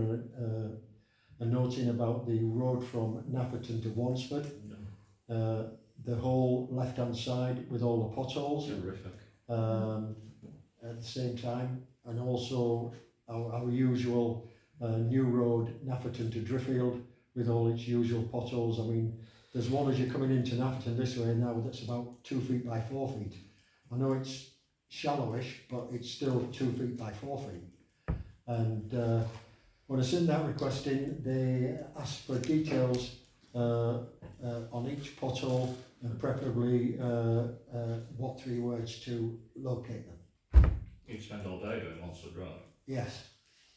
a note in about the road from Nafferton to Wansford. The whole left-hand side with all the potholes. Terrific. At the same time, and also our usual new road, Nafferton to Driffield, with all its usual potholes. I mean, there's one as you're coming into Nafferton this way now that's about 2 feet by 4 feet. I know it's shallowish, but it's still 2 feet by 4 feet. And when I sent that request in, they asked for details on each pothole and preferably what 3 words to locate them. You'd spend all day doing Wansford Road. Yes.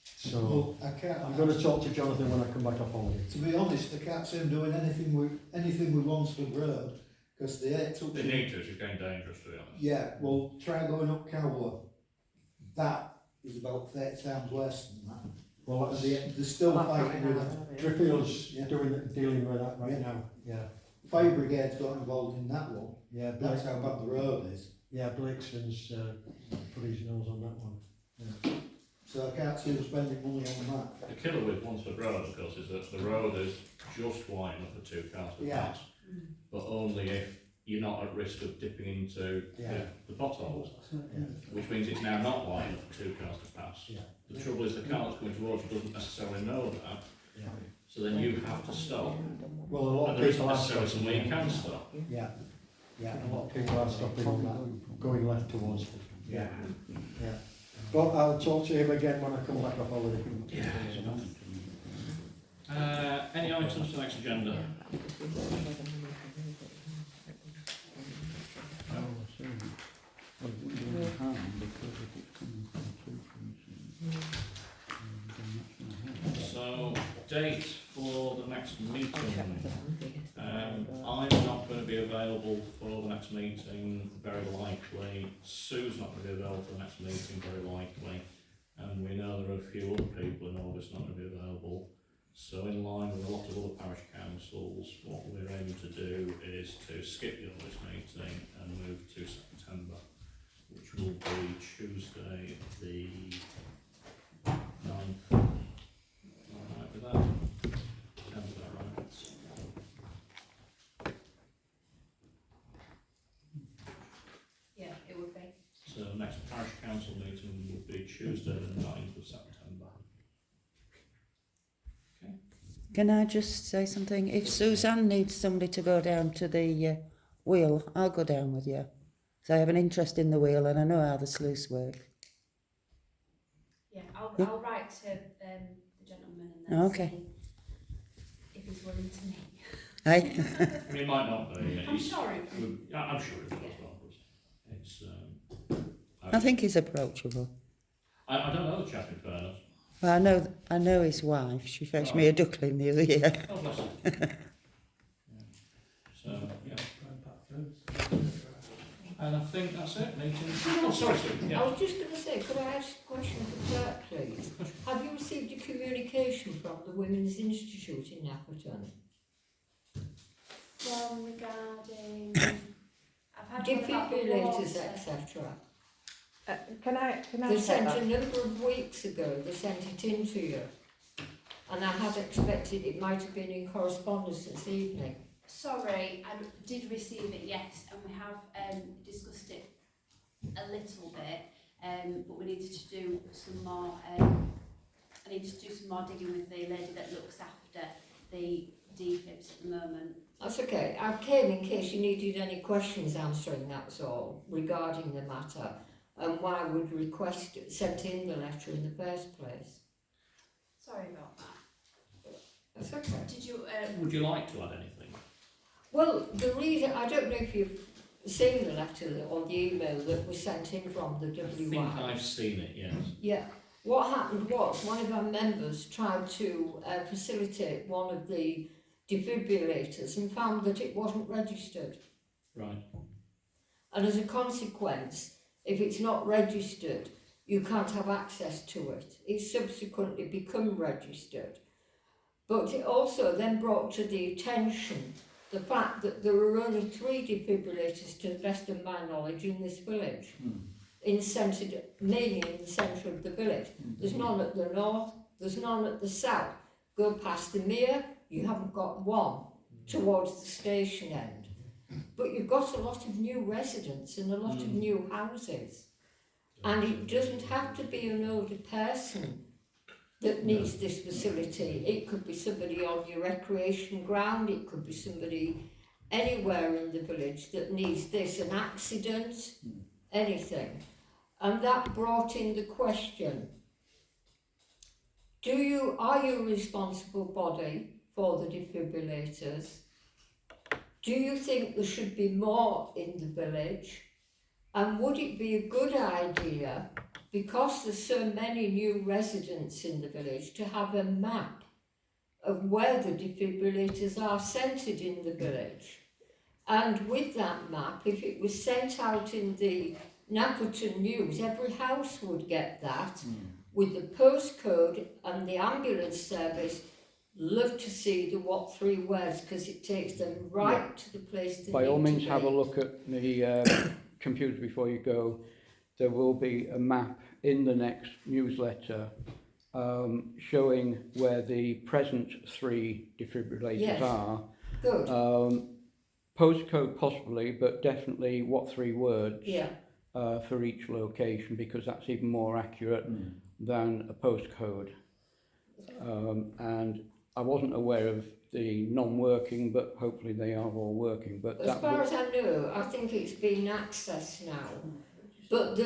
So Well, I can't. I'm going to talk to Jonathan when I come back off holiday. To be honest, I can't see them doing anything with Wansford Road because they ain't touching. They need to, it's getting dangerous to be honest. Yeah, well, try going up Cowler. That is about 30 times worse than that. Well, And they're still fighting with it. Drifield's Yeah. dealing with that right Yeah. now. Yeah. Fire Brigade's got involved in that one. Yeah, That's how bad the road is. Yeah, Blakeson's put his nose on that one. Yeah. So I can't see them spending money on that. The killer with Wansford Road, of course, is that the road is just wide enough for 2 cars to Yeah. pass, but only if you're not at risk of dipping into Yeah. the potholes, Yeah. which means it's now not wide enough for 2 cars to pass. Yeah. The trouble is the car that's coming towards you doesn't necessarily know that, Yeah. so then you have to stop. Well, a lot And of there isn't people are necessarily stopping. somewhere you can stop. Yeah. Yeah, a lot of people are stopping on that, going left towards it. Yeah. Yeah. But I'll talk to him again when I come back off holiday. Any items for the next agenda? So, date for the next meeting. I'm not going to be available for the next meeting, very likely. Sue's not going to be available for the next meeting, very likely. And we know there are a few other people in August not going to be available. So in line with a lot of other parish councils, what we're aiming to do is to skip the August meeting and move to September, which will be Tuesday the 9th. Alright with that? Sounds about right. Yeah, it would be. So the next parish council meeting will be Tuesday the 9th of September. Can I just say something? If Suzanne needs somebody to go down to the wheel, I'll go down with you. So I have an interest in the wheel and I know how the sluice work. Yeah, I'll write to the gentleman and then Okay. see if he's willing to meet. Hey? I mean, it might not be. I'm sure it will. I'm sure it will as well. But it's. I think he's approachable. I don't know the chap in fairness. Well, I know his wife. She fetched me a duckling the other year. Oh, bless her. So, yeah. And I think that's it, meeting. Oh, sorry, Sue. I Yeah. was just going to say, could I ask a question of the clerk, please? Have you received a communication from the Women's Institute in Napperton? Regarding, I've had one about the Defibrillators, water. etc. Can I They take sent that? a number of weeks ago, they sent it in to you. And I had expected it might have been in correspondence this evening. Sorry, I did receive it, yes, and we have discussed it a little bit, but we needed to do some more, I needed to do some more digging with the lady that looks after the defibs at the moment. That's okay. I came in case you needed any questions answering, that's all, regarding the matter, and why we'd sent in the letter in the first place. Sorry about that. That's okay. Did you, Would you like to add anything? Well, the reason, I don't know if you've seen the letter or the email that was sent in from the I think WI. I've seen it, yes. Yeah. What happened was one of our members tried to facilitate one of the defibrillators and found that it wasn't registered. Right. And as a consequence, if it's not registered, you can't have access to it. It's subsequently become registered. But it also then brought to the attention the fact that there are only 3 defibrillators, to the best of my knowledge, in this village. Mainly in the centre of the village. There's none at the north, there's none at the south. Go past the mere, you haven't got one towards the station end. But you've got a lot of new residents and a lot of new houses. And it doesn't have to be an older person that needs this facility. It could be somebody on your recreation ground, it could be somebody anywhere in the village that needs this, an accident, anything. And that brought in the question, are you a responsible body for the defibrillators? Do you think there should be more in the village? And would it be a good idea, because there's so many new residents in the village, to have a map of where the defibrillators are centred in the village? And with that map, if it was sent out in the Napperton News, every house would get that, with the postcode, and the ambulance service love to see the what 3 words, because it takes them right to the place they By all need to means, be. have a look at the computer before you go. There will be a map in the next newsletter showing where the present 3 defibrillators Yes. are. Good. Postcode possibly, but definitely what 3 words Yeah. for each location, because that's even more accurate than a postcode. And I wasn't aware of the non-working, but hopefully they are all working. But As far as I know, I think it's been accessed now. But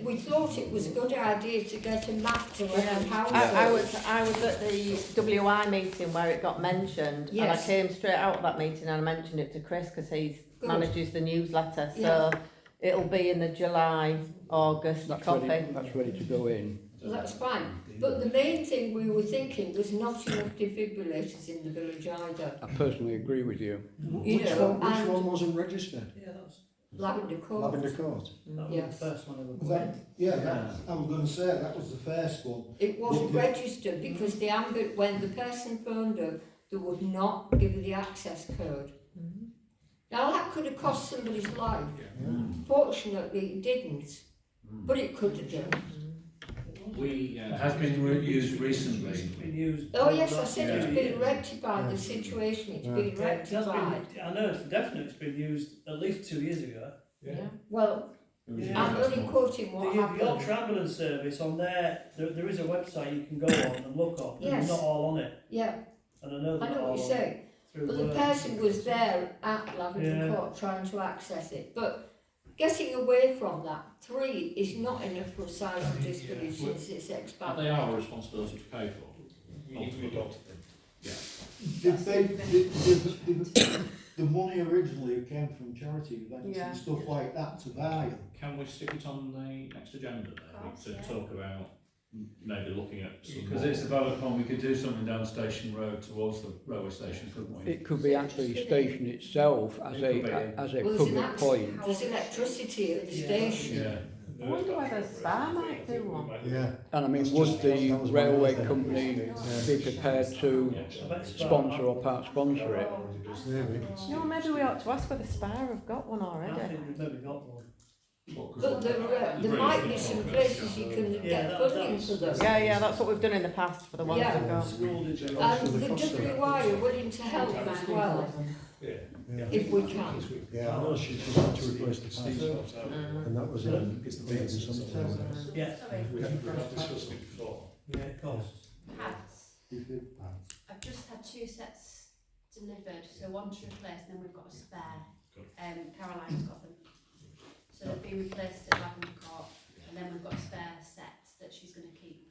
we thought it was a good idea to get a map to every house. I was at the WI meeting where it got mentioned, and I Yes. came straight out of that meeting and I mentioned it to Chris because he Good. manages the newsletter. So Yeah. it'll be in the July, August copy. That's ready to go in. So that's fine. But the main thing we were thinking, there's not enough defibrillators in the village either. I personally agree with you. You know, Which and one wasn't registered? Yeah, that's Lavender Court. Lavender Court. that was Yes. the first one I Was that, I was going to say that was the first one. It wasn't Yeah. registered because when the person phoned up, they would not give her the access code. Now that could have cost somebody's life. Fortunately, it didn't, but it could have done. We It has been used recently. It's been used. Oh yes, I said Yeah. it's been rectified. The situation, it's been Yeah, it has rectified. been, I know it's definite. It's been used at least 2 years ago. Yeah. Well, Yeah. I'm only quoting what The happened. Yorkshire Ambulance Service on there is a website you can go on and look on. Yes. And not all on it. Yeah, And I know I that know what all you're on saying. through But the work. person was there at Lavender Yeah. Court trying to access it. But getting away from that, 3 is not enough for a size of this village since it's are expanded. they our responsibility to pay for? We need to adopt them. Did the money originally came from charity events Yeah. and stuff like that to buy them? Can we stick it on the next agenda then? Of course, To yeah. talk about maybe looking at some Because more. it's a valid point, we could do something down Station Road towards the railway station, couldn't we? It could be actually station itself as It could a be. public point. There's electricity at the station. Yeah. I wonder whether Spar might do one. Yeah. And I mean, That's would just- the that was my railway other thing. company be prepared to sponsor or part sponsor it? Maybe. No, maybe we ought to ask whether Spar have got one I already. think we've maybe got one. But there might be some places you can get funding for them. Yeah, that's what we've done in the past for the ones Yeah. we've got. And the WY are willing to help as well, Yeah. if we can. Yeah, I know she had to replace the pipes, and that was in maybe sometime. Yeah. We have discussed it before. Yeah, it costs. Pads. I've just had 2 sets delivered, so one to replace, and then we've got a spare. Caroline's got them. So they've been replaced at Lavender Court, and then we've got a spare set that she's going to keep.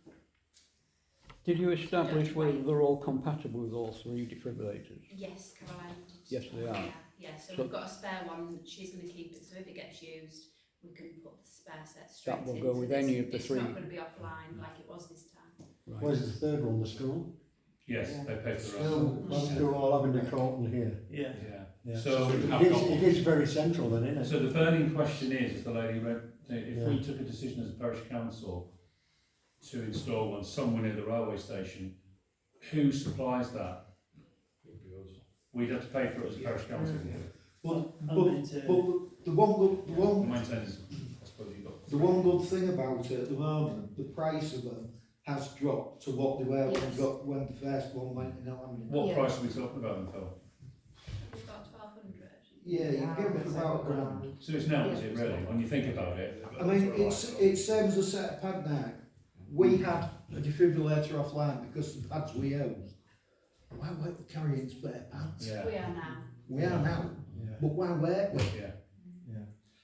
Did you establish whether they're all compatible with all 3 defibrillators? Yes, Caroline did. Yes, they are. Yeah, so So- we've got a spare one, she's going to keep it, so if it gets used, we can put the spare set straight That will into go with this. any of the It's 3. not going to be offline like it was this time. Right. Where's the third one, the school? Yes, they pay for Still, the let's do all Lavender Court and here. Yeah. Yeah. Yeah. So, It is very central then, isn't it? so the burning question is, as the lady read, if we took a decision as a parish council to install one somewhere near the railway station, who supplies that? We'd have to pay for it as a parish council. But And the Maintenance, I suppose you've got. the one good thing about it at the moment, the price of them has dropped to what they were Yes. when the first one went in Alabama. What Yeah. price are we talking about then, Phil? We've got 1200. Yeah, you can get them for about £1,000. So it's now, is it really, when you think about it? I mean, it's same as a set of pad now. We had a defibrillator offline because the pads we owned. Why weren't we carrying spare pads? Yeah. We are now. We are now, Yeah. but why weren't we? Yeah.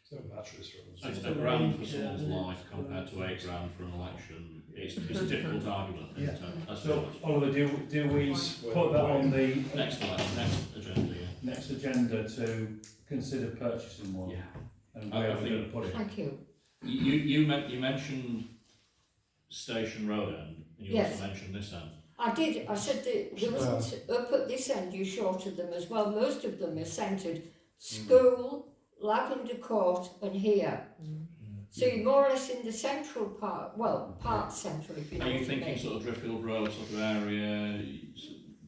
It's no batteries for them. So it's £1 for someone's life compared to £8 for an election. It's a difficult argument. Yeah. That's So, right. Oliver, do we put that on the Next agenda, yeah. next agenda to consider purchasing one? Yeah. And I where are we think- going to put it? Thank you. You mentioned Station Road end, and you Yes. also mentioned this end. I did, I said that there wasn't, up at this end you shorted them as well, most of them are centred school, Lavender Court and here. So you're more or less in the central part, well, part central if you know Are you what I thinking mean. sort of Driffield Road sort of area,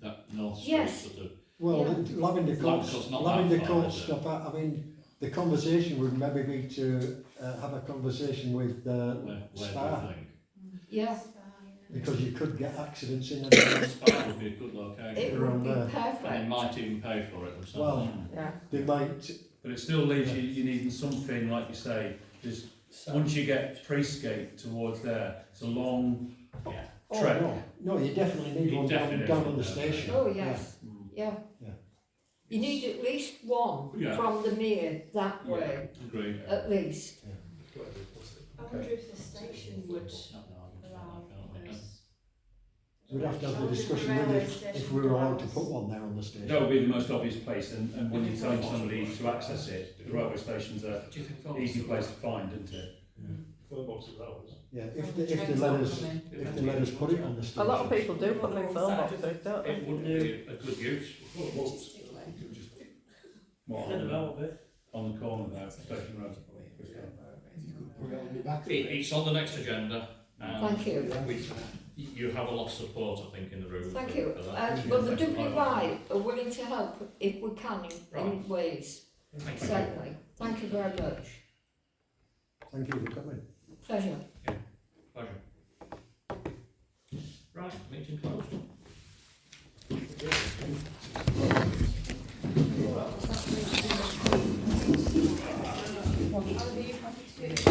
that North Street Yes. sort of? Well, Yeah. Lavender Court's Court, not that Lavender far, Court is it? stuff, I mean, the conversation would maybe be to have a conversation with Where do you Spar, think? Yeah, because you could get accidents in and around. Spar would be a good it location. would be Around there. And they perfect. might even pay for it themselves. Well, Yeah. they might, But it still leaves you needing something, like you say, there's, once you get Priestgate towards there, it's a long Yeah. oh trek. no, you definitely need You one definitely down need on the one down station. Oh yes, yeah. Yeah. You need at least one Yeah. from the mere that way, Agreed. at least. I wonder if the station would allow us. We'd have to have the discussion with if we were allowed to put one there on the station. That would be the most obvious place, and when you're telling somebody to access it, the railway station's a easy place to find, isn't it? Phone boxes, that was. Yeah, if they let us put it on the station. A lot of people do put them in phone boxes, don't they? It would be a good use. What, I don't know a bit. on the corner there, Station Road. Put it on the back. It's on the next agenda. Thank you. You have a lot of support, I think, in the room. Thank for- you. for that. Well, the Thanks a lot. WY are willing to help if we can in ways, Thank you. certainly. Thank you very much. Thank you for coming. Pleasure. Pleasure. Right, meeting closed. Are you happy to